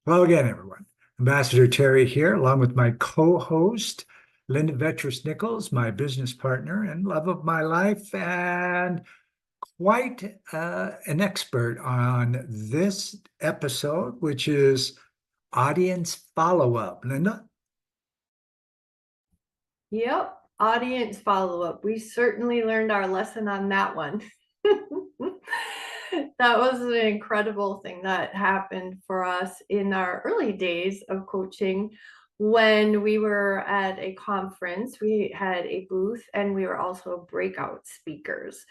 Hello again, everyone. Ambassador Terry here, along with my co-host, Linda Vettrus-Nichols, my business partner and love of my life, and quite an expert on this episode, which is audience follow-up. Linda? Yep, audience follow-up. We certainly learned our lesson on that one. That was an incredible thing that happened for us in our early days of coaching. When we were at a conference, we had a booth and we were also breakout speakers.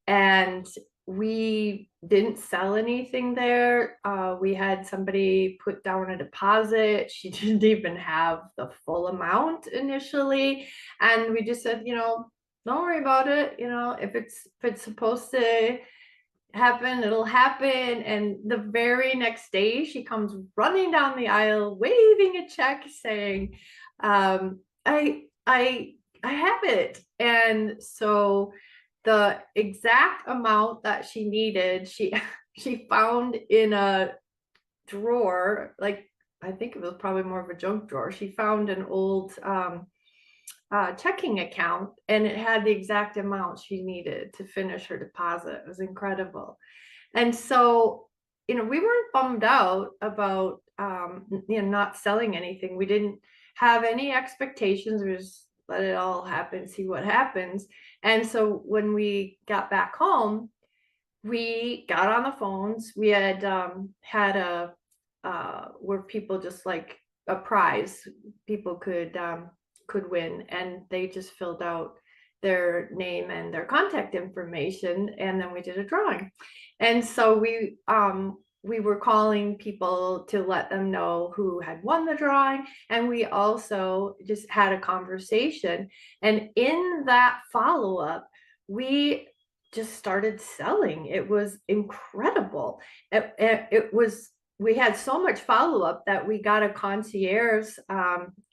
And we didn't sell anything there. We had somebody put down a deposit. She didn't even have the full amount initially. And we just said, don't worry about it. If it's supposed to happen, it'll happen. And the very next day, she comes running down the aisle, waving a check, saying, I have it. And so the exact amount that she needed, she found in a drawer, like I think it was probably more of a junk drawer. She found an old checking account, and it had the exact amount she needed to finish her deposit. It was incredible. And so, we weren't bummed out about not selling anything. We didn't have any expectations. We just let it all happen, see what happens. And so when we got back home, we got on the phones. We had had a where people just like a prize people could win, and they just filled out their name and their contact information, and then we did a drawing. And so we were calling people to let them know who had won the drawing, and we also just had a conversation. And in that follow-up, we just started selling. It was incredible. It was, we had so much follow-up that we got a concierge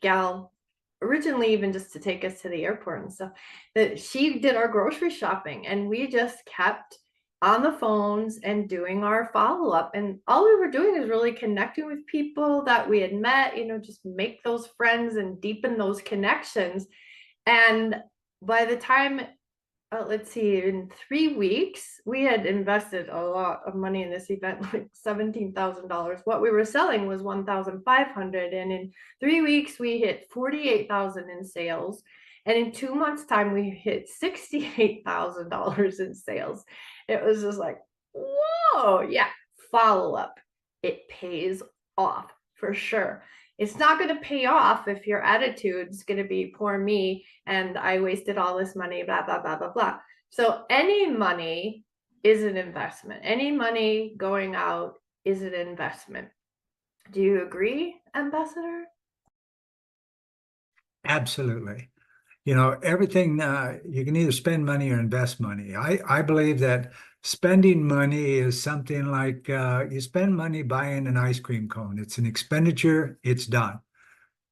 gal, originally even just to take us to the airport and stuff, that she did our grocery shopping, and we just kept on the phones and doing our follow-up. And all we were doing is really connecting with people that we had met, just make those friends and deepen those connections. And by the time, let's see, in 3 weeks, we had invested a lot of money in this event, like $17,000. What we were selling was 1,500, and in 3 weeks, we hit 48,000 in sales. And in 2 months' time, we hit $68,000 in sales. It was just like, whoa, yeah, follow up. It pays off for sure. It's not going to pay off if your attitude's going to be poor me and I wasted all this money, blah, blah, blah, blah, blah. So any money is an investment. Any money going out is an investment. Do you agree, Ambassador? Absolutely. Everything, you can either spend money or invest money. I believe that spending money is something like you spend money buying an ice cream cone. It's an expenditure, it's done.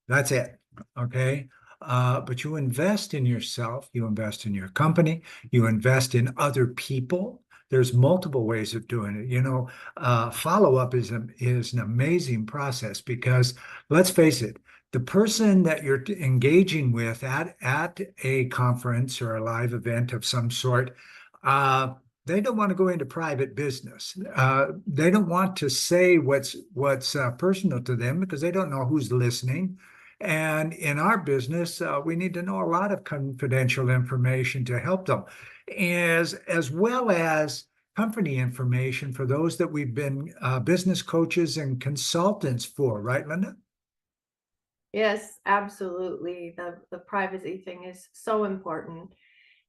That's it. Okay. But you invest in yourself, you invest in your company, you invest in other people. There's multiple ways of doing it. Follow-up is an amazing process because let's face it, the person that you're engaging with at a conference or a live event of some sort, they don't want to go into private business. They don't want to say what's personal to them because they don't know who's listening. And in our business, we need to know a lot of confidential information to help them, as well as company information for those that we've been business coaches and consultants for, right, Linda? Yes, absolutely. The privacy thing is so important.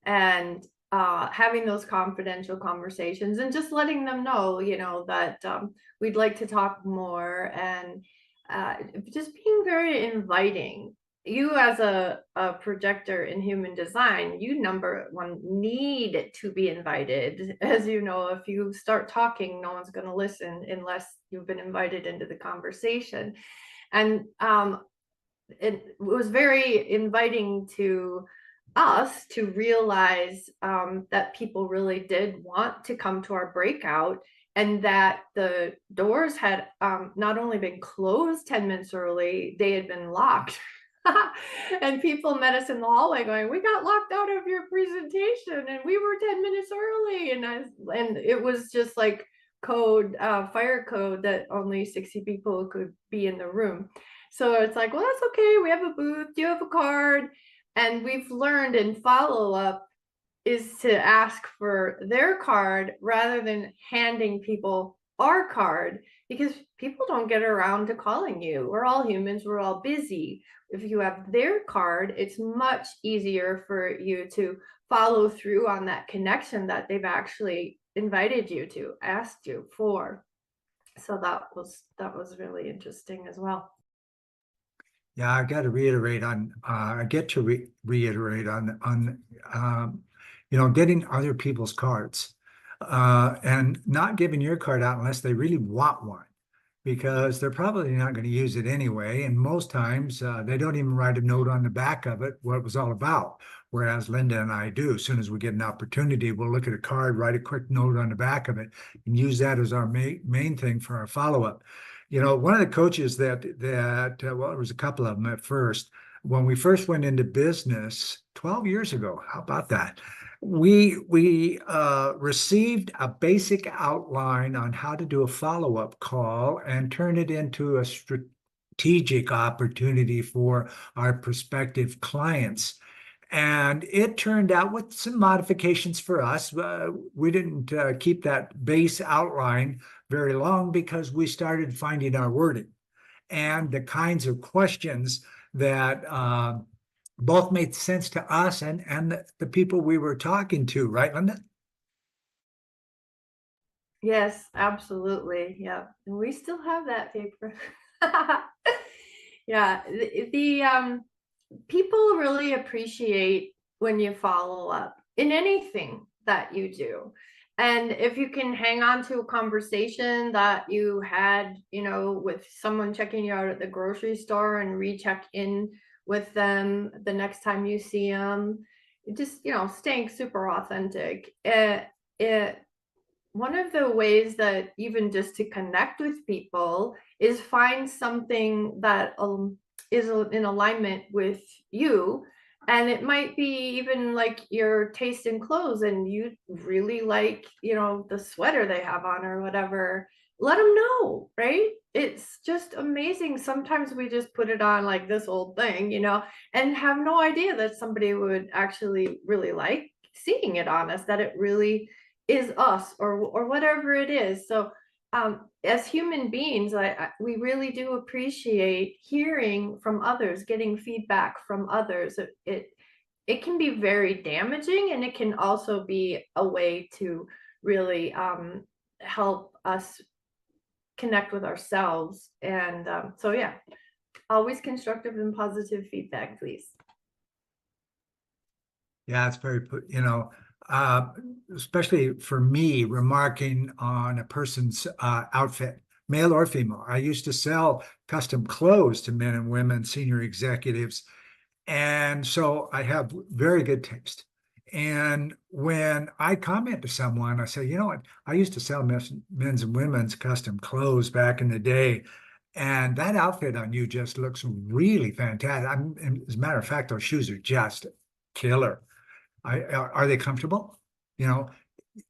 And having those confidential conversations and just letting them know, that we'd like to talk more, and just being very inviting. You as a projector in human design, you number one need to be invited. As you know, if you start talking, no one's going to listen unless you've been invited into the conversation. And it was very inviting to us to realize that people really did want to come to our breakout, and that the doors had not only been closed 10 minutes early, they had been locked. And people met us in the hallway going, we got locked out of your presentation and we were 10 minutes early. And it was just like code, fire code, that only 60 people could be in the room. So it's like, well, that's okay. We have a booth. Do you have a card? And we've learned in Followup is to ask for their card rather than handing people our card, because people don't get around to calling you. We're all humans, we're all busy. If you have their card, it's much easier for you to follow through on that connection that they've actually invited you to, asked you for. So that was really interesting as well. Yeah, I got to reiterate on, I get to reiterate on, getting other people's cards, and not giving your card out unless they really want one, because they're probably not going to use it anyway. And most times, they don't even write a note on the back of it, what it was all about. Whereas Linda and I do. As soon as we get an opportunity, we'll look at a card, write a quick note on the back of it, and use that as our main thing for our follow-up. One of the coaches well, there was a couple of them at first. When we first went into business 12 years ago, how about that? We received a basic outline on how to do a follow-up call and turn it into a strategic opportunity for our prospective clients. And it turned out, with some modifications for us, we didn't keep that base outline very long, because we started finding our wording and the kinds of questions that both made sense to us and the people we were talking to, right, Linda? Yes, absolutely. Yeah. And we still have that paper. Yeah. The people really appreciate when you follow up in anything that you do. And if you can hang on to a conversation that you had, with someone checking you out at the grocery store and recheck in with them the next time you see them, just, staying super authentic. It One of the ways that, even just to connect with people, is find something that is in alignment with you. And it might be even like your taste in clothes, and you really like, the sweater they have on or whatever. Let them know, right? It's just amazing. Sometimes we just put it on like this old thing, and have no idea that somebody would actually really like seeing it on us, that it really is us, or whatever it is. So as human beings, we really do appreciate hearing from others, getting feedback from others. It can be very damaging, and it can also be a way to really help us connect with ourselves. And so yeah, always constructive and positive feedback, please. Yeah, it's very, uh, especially for me, remarking on a person's outfit, male or female. I used to sell custom clothes to men and women, senior executives. And so I have very good taste. And when I comment to someone, I say, you know what, I used to sell men's and women's custom clothes back in the day. And that outfit on you just looks really fantastic. As a matter of fact, those shoes are just killer. Are they comfortable? You know,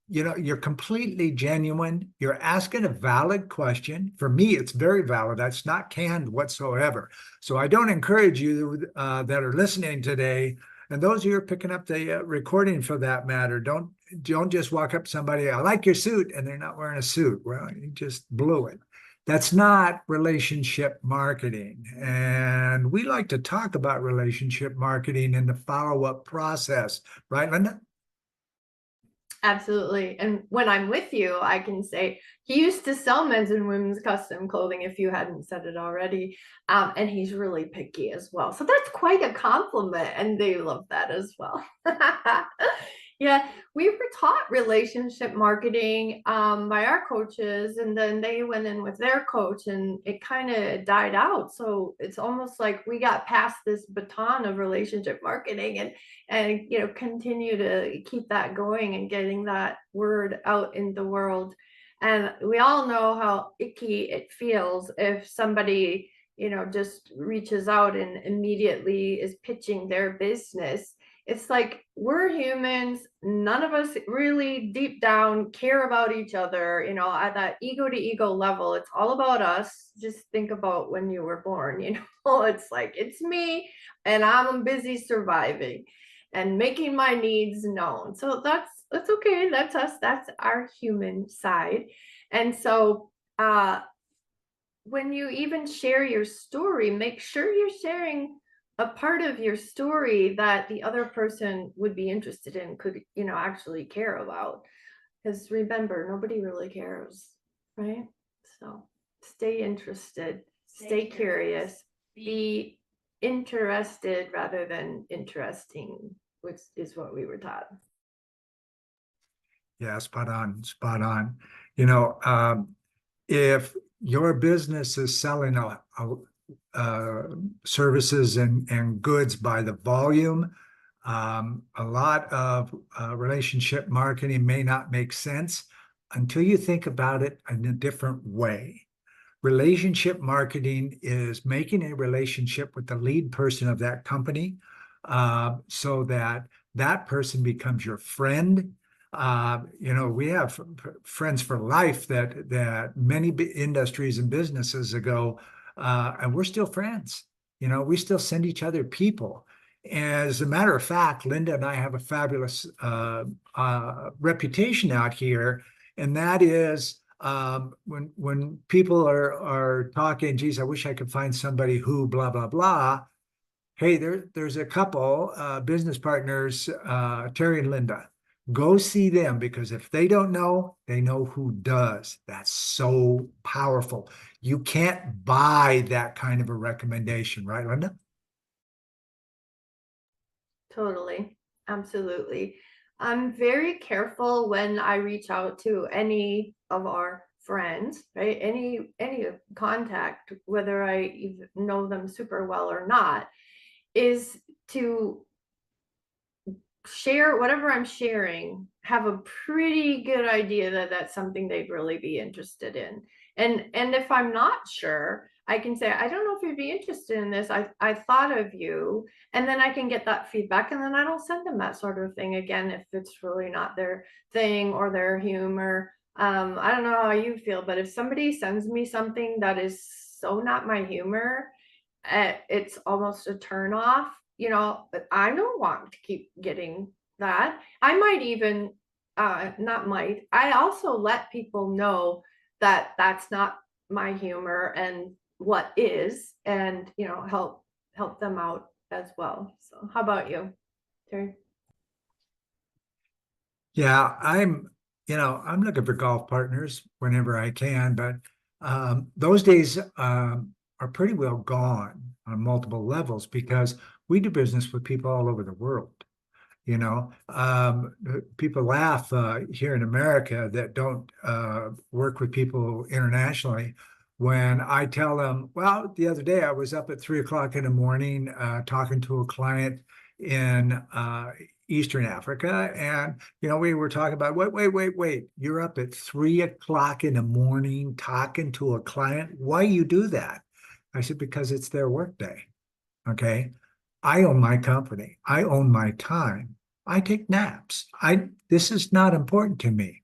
you're completely genuine. You're asking a valid question. For me, it's very valid. That's not canned whatsoever. So I don't encourage you that are listening today, and those of you who are picking up the recording for that matter, don't just walk up to somebody, I like your suit, and they're not wearing a suit. Well, you just blew it. That's not relationship marketing. And we like to talk about relationship marketing in the follow-up process, right, Linda? Absolutely. And when I'm with you, I can say he used to sell men's and women's custom clothing, if you hadn't said it already. And he's really picky as well. So that's quite a compliment. And they love that as well. Yeah, we were taught relationship marketing by our coaches, and then they went in with their coach, and it kind of died out. So it's almost like we got past this baton of relationship marketing, and continue to keep that going and getting that word out in the world. And we all know how icky it feels if somebody, just reaches out and immediately is pitching their business. It's like, we're humans. None of us really deep down care about each other, at that ego to ego level. It's all about us. Just think about when you were born, it's like, it's me and I'm busy surviving and making my needs known. So that's okay. That's us. That's our human side. And so when you even share your story, make sure you're sharing a part of your story that the other person would be interested in, could, actually care about. Because remember, nobody really cares, right? So stay interested, stay curious, be interested rather than interesting, which is what we were taught. Yeah, spot on, spot on. If your business is selling services and goods by the volume, a lot of relationship marketing may not make sense until you think about it in a different way. Relationship marketing is making a relationship with the lead person of that company, so that that person becomes your friend. We have friends for life that many industries and businesses ago, and we're still friends. We still send each other people. As a matter of fact, Linda and I have a fabulous reputation out here, and that is, when people are talking, geez, I wish I could find somebody who blah blah blah. Hey, there's a couple business partners, Terry and Linda. Go see them, because if they don't know, they know who does. That's so powerful. You can't buy that kind of a recommendation, right, Linda? Totally. Absolutely. I'm very careful when I reach out to any of our friends, right? Any contact, whether I even know them super well or not, is to share whatever I'm sharing, have a pretty good idea that that's something they'd really be interested in. And if I'm not sure, I can say, I don't know if you'd be interested in this. I thought of you. And then I can get that feedback. And then I don't send them that sort of thing again if it's really not their thing or their humor. I don't know how you feel, but if somebody sends me something that is so not my humor, it's almost a turn off. But I don't want to keep getting that. I might even, not might, I also let people know that that's not my humor and what is, and help them out as well. So how about you, Terry? Yeah, I'm looking for golf partners whenever I can, but those days are pretty well gone on multiple levels, because we do business with people all over the world. People laugh here in America that don't work with people internationally when I tell them, well, the other day I was up at 3 o'clock in the morning talking to a client in Eastern Africa. And, we were talking about, wait, you're up at 3 o'clock in the morning talking to a client. Why you do that? I said, because it's their workday. Okay. I own my company. I own my time. I take naps. This is not important to me.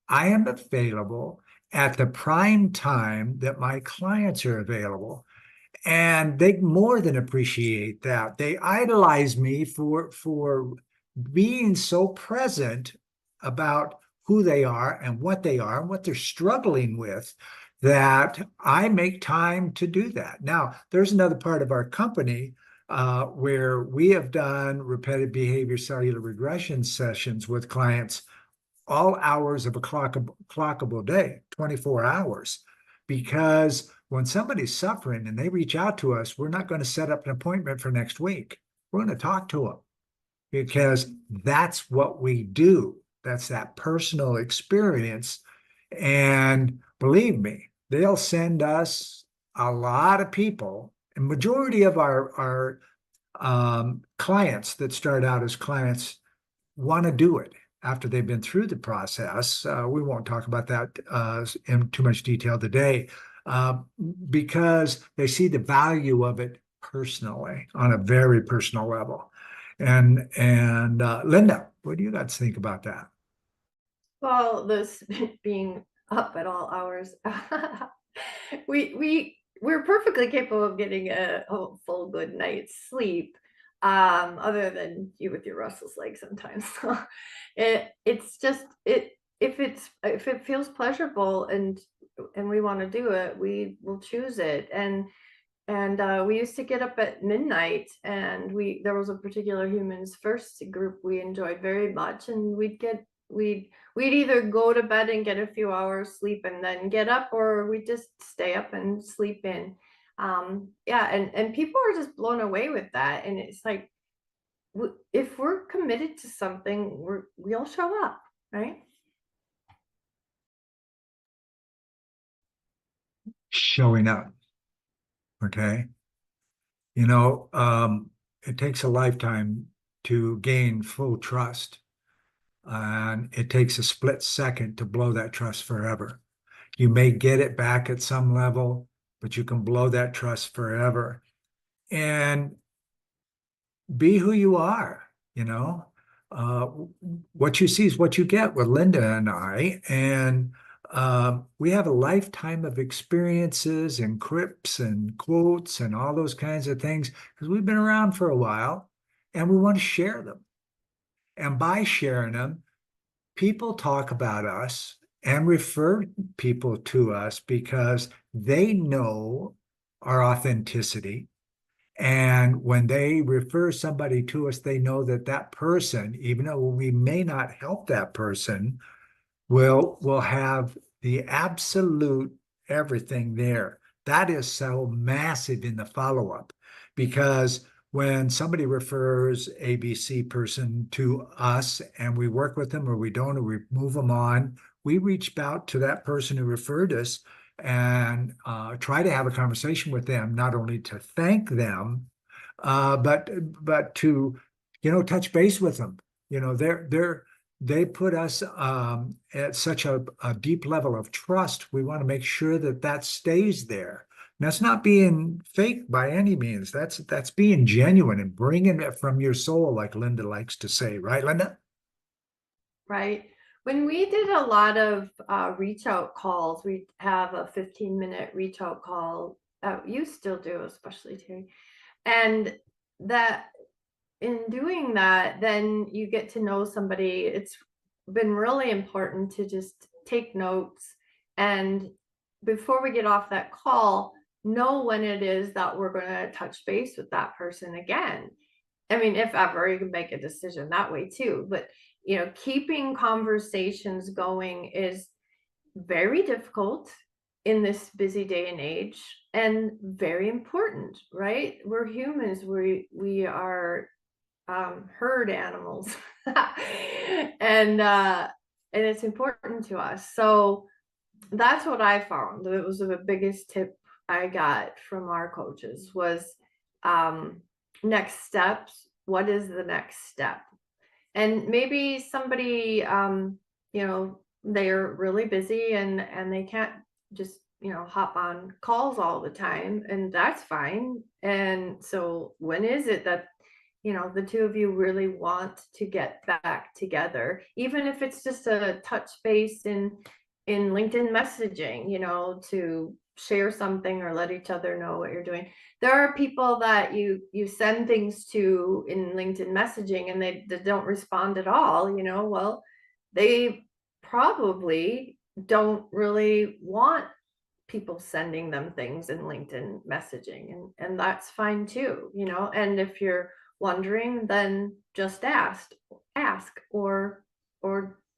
I am available at the prime time that my clients are available. And they more than appreciate that. They idolize me for being so present about who they are and what they're struggling with, that I make time to do that. Now, there's another part of our company where we have done repetitive behavior cellular regression sessions with clients all hours of a clockable day, 24 hours. Because when somebody's suffering and they reach out to us, we're not going to set up an appointment for next week. We're going to talk to them, because that's what we do. That's that personal experience. And believe me, they'll send us a lot of people. And majority of our clients that start out as clients want to do it. after they've been through the process. We won't talk about that in too much detail today, uh, because they see the value of it personally on a very personal level. And Linda, what do you got to think about that? Well, this being up at all hours, we're perfectly capable of getting a full good night's sleep, other than you with your restless leg sometimes. So it's just if it feels pleasurable and we want to do it, we will choose it. And we used to get up at midnight, and there was a particular humans first group we enjoyed very much, and we'd either go to bed and get a few hours sleep and then get up, or we'd just stay up and sleep in. Yeah, and people are just blown away with that. And it's like, if we're committed to something, we'll show up, right? Showing up. Okay. You know, it takes a lifetime to gain full trust, and it takes a split second to blow that trust forever. You may get it back at some level, but you can blow that trust forever. And be who you are, you know. Uh, what you see is what you get with Linda and I. And we have a lifetime of experiences and quips and quotes and all those kinds of things because we've been around for a while and we want to share them. And by sharing them, people talk about us and refer people to us because they know our authenticity. And when they refer somebody to us, they know that that person, even though we may not help that person, will have the absolute everything there. That is so massive in the follow-up, because when somebody refers ABC person to us and we work with them or we don't, or we move them on, we reach out to that person who referred us and try to have a conversation with them, not only to thank them, but to, touch base with them. They put us at such a deep level of trust. We want to make sure that that stays there. And that's not being fake by any means. That's being genuine and bringing it from your soul, like Linda likes to say, right, Linda? Right. When we did a lot of reach out calls, we have a 15-minute reach out call. You still do, especially Terry. And that in doing that, then you get to know somebody. It's been really important to just take notes, and before we get off that call, know when it is that we're going to touch base with that person again. I mean, if ever, you can make a decision that way too. But keeping conversations going is very difficult in this busy day and age, and very important, right? We're humans. We are herd animals, and it's important to us. So that's what I found. It was the biggest tip I got from our coaches was, next steps. What is the next step? And maybe somebody, they're really busy and they can't just, hop on calls all the time, and that's fine. And so when is it that, the two of you really want to get back together, even if it's just a touch base in LinkedIn messaging, to share something or let each other know what you're doing. There are people that you send things to in LinkedIn messaging and they don't respond at all. Well, they probably don't really want people sending them things in LinkedIn messaging, and that's fine too. And if you're wondering, then just ask, or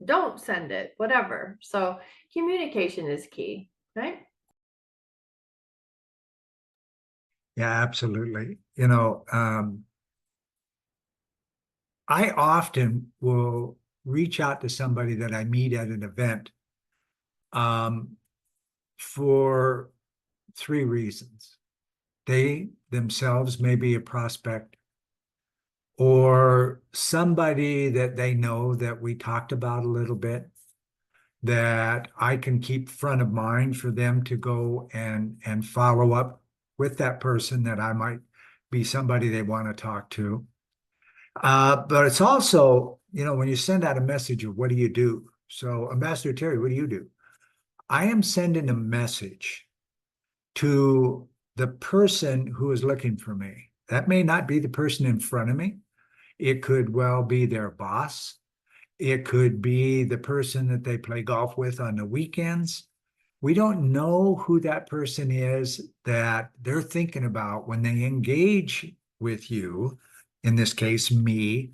don't send it, whatever. So communication is key, right? Yeah, absolutely. I often will reach out to somebody that I meet at an event um, for three reasons. They themselves may be a prospect, or somebody that they know that we talked about a little bit that I can keep front of mind for them to go and follow up with that person that I might be somebody they want to talk to. But it's also, when you send out a message of what do you do? So, Ambassador Terry, what do you do? I am sending a message to the person who is looking for me. That may not be the person in front of me. It could well be their boss. It could be the person that they play golf with on the weekends. We don't know who that person is that they're thinking about when they engage with you, in this case, me.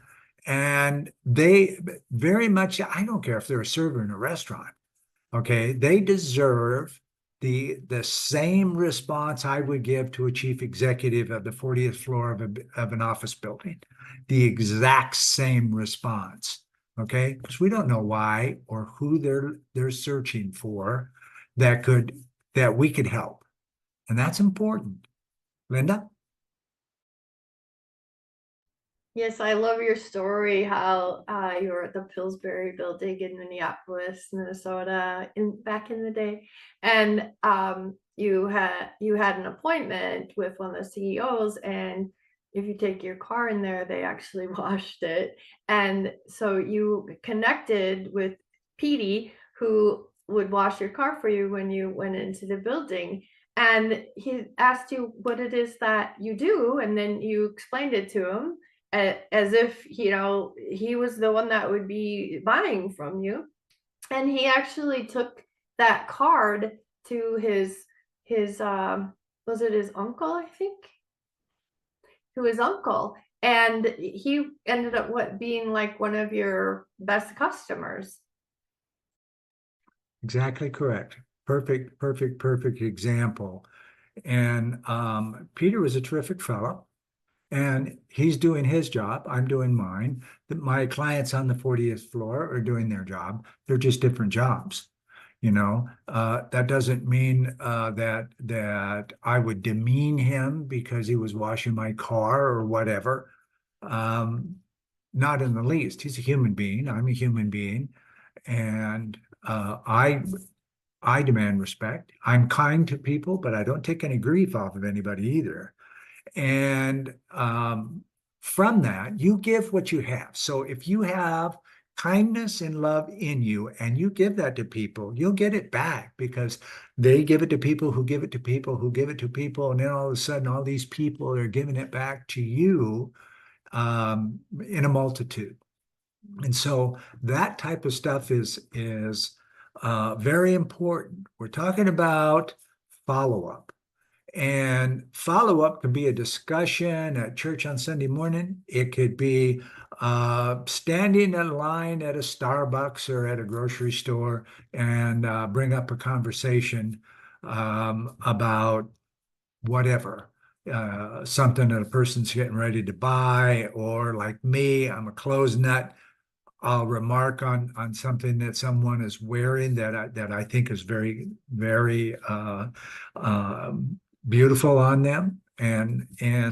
And they very much, I don't care if they're a server in a restaurant, okay, they deserve the same response I would give to a chief executive of the 40th floor of an office building, the exact same response, okay? Because we don't know why or who they're searching for that we could help, and that's important. Linda? Yes, I love your story, how you were at the Pillsbury building in Minneapolis, Minnesota back in the day. And you had an appointment with one of the CEOs, and if you take your car in there, they actually washed it. And so you connected with Petey, who would wash your car for you when you went into the building. And he asked you what it is that you do, and then you explained it to him as if he was the one that would be buying from you. And he actually took that card to his was it his uncle, I think, to his uncle, and he ended up being like one of your best customers. Exactly correct. Perfect, perfect, perfect example. And Peter was a terrific fellow. And he's doing his job. I'm doing mine. My clients on the 40th floor are doing their job. They're just different jobs. That doesn't mean that I would demean him because he was washing my car or whatever. Um, Not in the least. He's a human being. I'm a human being, and I demand respect. I'm kind to people, but I don't take any grief off of anybody either. And from that, you give what you have. So if you have kindness and love in you and you give that to people, you'll get it back because they give it to people who give it to people who give it to people. And then all of a sudden, all these people are giving it back to you in a multitude. And so that type of stuff is very important. We're talking about follow-up. And follow-up can be a discussion at church on Sunday morning. It could be standing in line at a Starbucks or at a grocery store and bring up a conversation about whatever, something that a person's getting ready to buy, or like me, I'm a clothes nut. I'll remark on something that someone is wearing that I think is very, very beautiful on them, and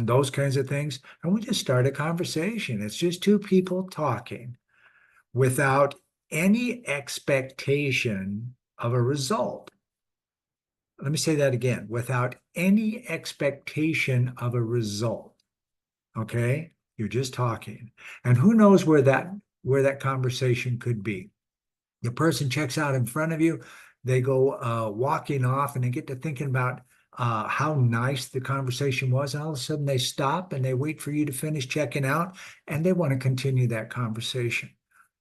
those kinds of things. And we just start a conversation. It's just two people talking without any expectation of a result. Let me say that again, without any expectation of a result. Okay? You're just talking. And who knows where that conversation could be. The person checks out in front of you, they go walking off, and they get to thinking about how nice the conversation was. And all of a sudden they stop and they wait for you to finish checking out, and they want to continue that conversation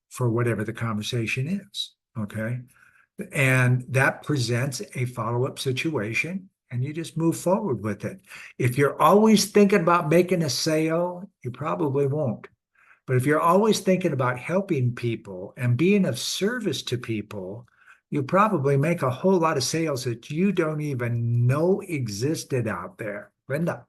for whatever the conversation is. Okay? And that presents a follow-up situation, and you just move forward with it. If you're always thinking about making a sale, you probably won't. But if you're always thinking about helping people and being of service to people, you probably make a whole lot of sales that you don't even know existed out there. Linda.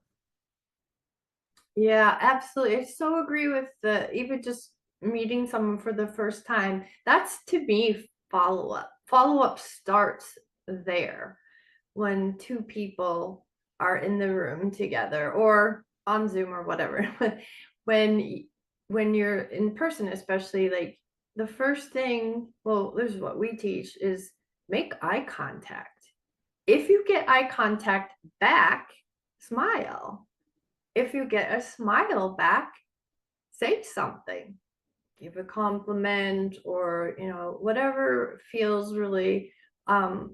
Yeah, absolutely. I so agree with even just meeting someone for the first time. That's, to me, follow up. Follow up starts there when two people are in the room together or on Zoom or whatever. when you're in person, especially, like the first thing, well, this is what we teach, is make eye contact. If you get eye contact back, smile. If you get a smile back, say something, give a compliment, or whatever feels really um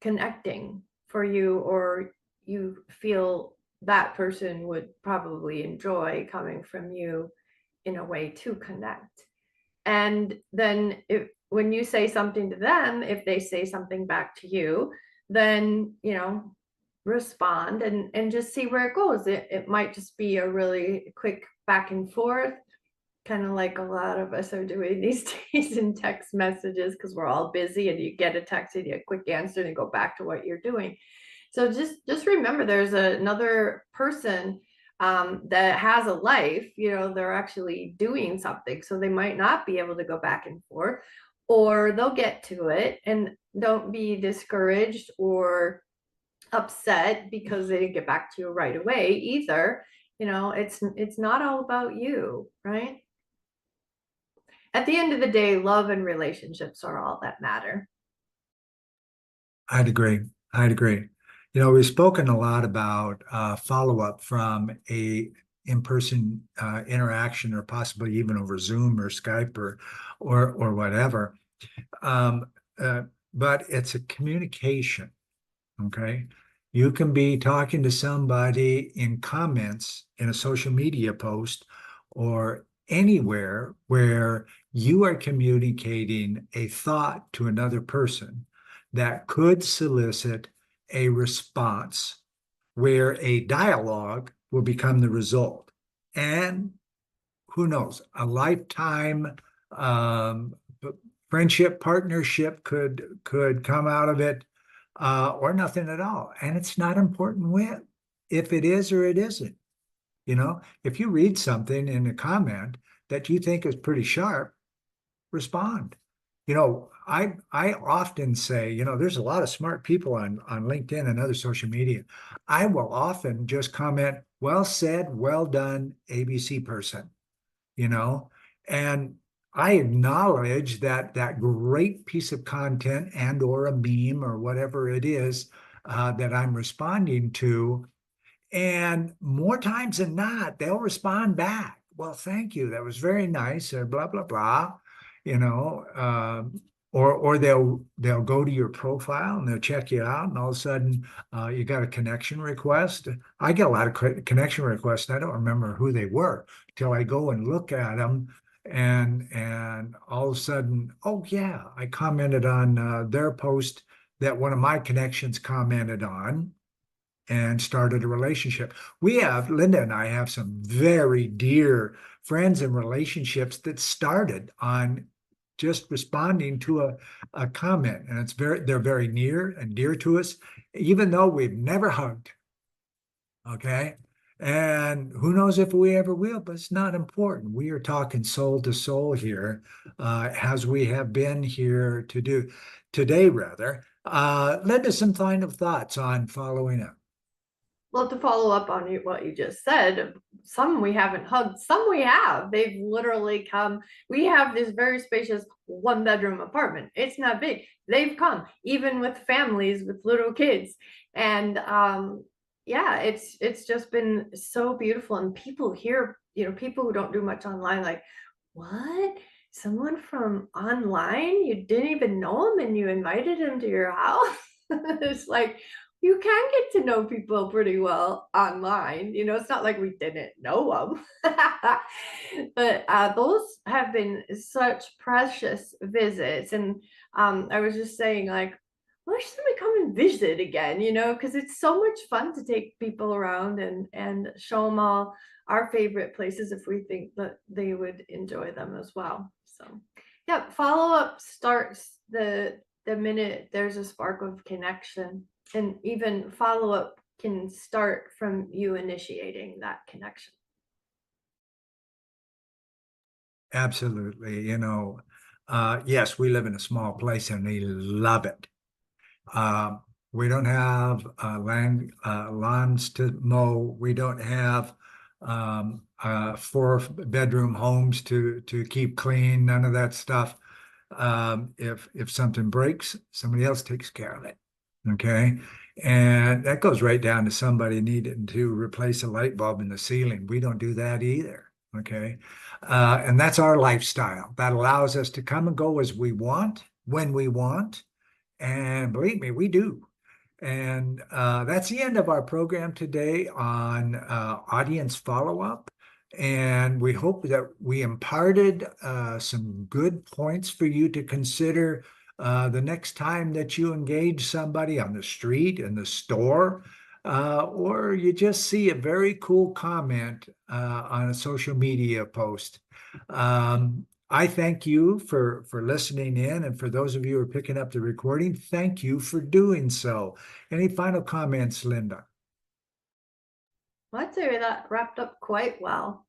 connecting for you, or you feel that person would probably enjoy coming from you in a way to connect. And then if when you say something to them, if they say something back to you, then respond, and just see where it goes. It might just be a really quick back and forth, kind of like a lot of us are doing these days in text messages, because we're all busy, and you get a text and you get a quick answer and you go back to what you're doing. So just remember, there's another person that has a life. They're actually doing something, so they might not be able to go back and forth, or they'll get to it. And don't be discouraged or upset because they didn't get back to you right away either. It's not all about you, right? At the end of the day, love and relationships are all that matter. I'd agree. I'd agree. We've spoken a lot about follow-up from a in-person interaction, or possibly even over Zoom or Skype or whatever. Um, uh, but it's a communication. Okay. You can be talking to somebody in comments in a social media post or anywhere where you are communicating a thought to another person that could solicit a response where a dialogue will become the result. And who knows, a lifetime um, friendship, partnership could come out of it, or nothing at all. And it's not important if it is or it isn't. If you read something in a comment that you think is pretty sharp, respond. I often say, there's a lot of smart people on LinkedIn and other social media. I will often just comment, well said, well done, ABC person, you know, and I acknowledge that great piece of content and or a meme or whatever it is that I'm responding to. And more times than not, they'll respond back. Well, thank you. That was very nice, or blah, blah, blah, you know, or they'll go to your profile and they'll check you out, and all of a sudden you got a connection request. I get a lot of connection requests, and I don't remember who they were till I go and look at them, and all of a sudden, oh yeah, I commented on their post that one of my connections commented on, and started a relationship. Linda and I have some very dear friends and relationships that started on just responding to a comment. And they're very near and dear to us, even though we've never hugged. Okay. And who knows if we ever will, but it's not important. We are talking soul to soul here, as we have been here to do today, rather. Linda, some final thoughts on following up. Well, to follow up on what you just said, some we haven't hugged, some we have. They've literally come. We have this very spacious 1-bedroom apartment. It's not big. They've come, even with families with little kids. And yeah, it's just been so beautiful. And people here, people who don't do much online, like, what? Someone from online? You didn't even know him and you invited him to your house? It's like, you can get to know people pretty well online. It's not like we didn't know them. But those have been such precious visits. And I was just saying, like, why should somebody come and visit again? Because it's so much fun to take people around and show them all our favorite places if we think that they would enjoy them as well. So yeah, follow-up starts the minute there's a spark of connection. And even follow-up can start from you initiating that connection. Absolutely. Yes, we live in a small place and we love it. We don't have lawns to mow. We don't have 4-bedroom homes to keep clean, none of that stuff. If something breaks, somebody else takes care of it. Okay. And that goes right down to somebody needing to replace a light bulb in the ceiling. We don't do that either. Okay. And that's our lifestyle. That allows us to come and go as we want, when we want. And believe me, we do. And that's the end of our program today on audience follow-up. And we hope that we imparted some good points for you to consider the next time that you engage somebody on the street, in the store, or you just see a very cool comment on a social media post. I thank you for listening in, and for those of you who are picking up the recording, thank you for doing so. Any final comments, Linda? I'd say that wrapped up quite well.